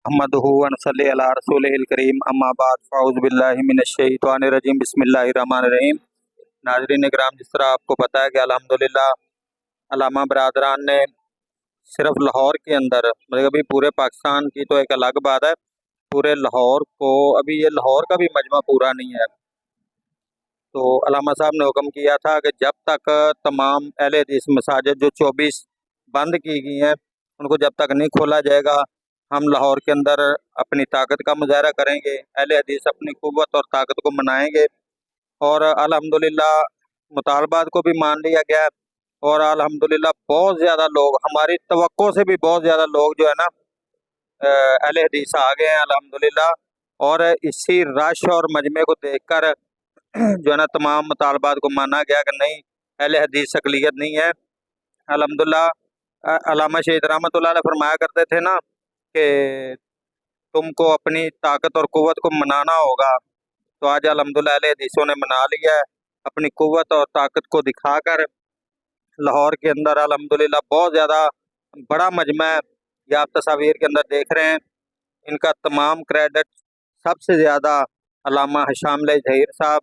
अहमदुहु व नसल्ली अला रसूलिहिल करीम अम्मा बाद फ़अऊज़ु बिल्लाहि मिनश्शैतानिर रजीम बिस्मिल्लाहिर रहमानिर रहीम। नाज़रीन इकराम, जिस तरह आपको पता है कि अल्हम्दुलिल्लाह अल्लामा बरादरान ने सिर्फ लाहौर के अंदर, मतलब अभी पूरे पाकिस्तान की तो एक अलग बात है, पूरे लाहौर को, अभी ये लाहौर का भी मजमा पूरा नहीं है, तो अल्लामा साहब ने हुक्म किया था कि जब तक तमाम अहले हदीस मसाजिद जो 24 बंद की गई हैं उनको जब तक नहीं खोला जाएगा, हम लाहौर के अंदर अपनी ताकत का मुजाहरा करेंगे, अहले हदीस अपनी क़ुव्वत और ताकत को मनाएंगे। और अल्हम्दुलिल्लाह मुतालबात को भी मान लिया गया और अल्हम्दुलिल्लाह बहुत ज़्यादा लोग, हमारी तवक्को से भी बहुत ज़्यादा लोग जो है ना अहले हदीस आ गए हैं अल्हम्दुलिल्लाह। और इसी रश और मजमे को देखकर जो है ना तमाम मुतालबात को माना गया कि नहीं, अहले हदीस अक़लियत नहीं है। अल्हम्दुलिल्लाह अल्लामा शहीद रहमतुल्लाह अलैह फरमाया करते थे ना कि तुमको अपनी ताकत और क़ुव्वत को मनाना होगा, तो आज अल्हम्दुलिल्लाह अहले हदीसों ने मना लिया है अपनी क़ुव्वत और ताकत को दिखाकर। लाहौर के अंदर अल्हम्दुलिल्लाह बहुत ज़्यादा बड़ा मजमा है, ये आप तस्वीर के अंदर देख रहे हैं। इनका तमाम क्रेडिट सबसे ज़्यादा अल्लामा हिशाम ज़हीर साहब,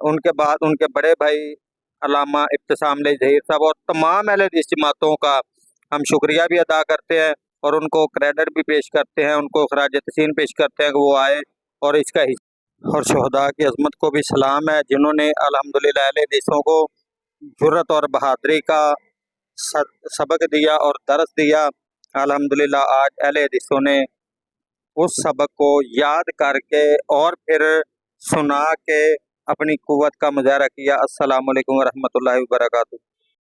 उनके बाद उनके बड़े भाई अल्लामा इब्तिसाम ज़हीर साहब और तमाम अहले हदीस जमातों का हम शुक्रिया भी अदा करते हैं और उनको क्रेडिट भी पेश करते हैं, उनको खराज तहसीन पेश करते हैं कि वो आए और इसका हिस्सा। और शहदा की अज़मत को भी सलाम है जिन्होंने अल्हम्दुलिल्लाह अहले हदीसों को जुर्रत और बहादुरी का सबक दिया और दर्स दिया। अल्हम्दुलिल्लाह आज अहले हदीसों ने उस सबक को याद करके और फिर सुना के अपनी क़ुव्वत का मुजाहरा किया। अस्सलामु अलैकुम व रहमतुल्लाहि व बरकातुहू।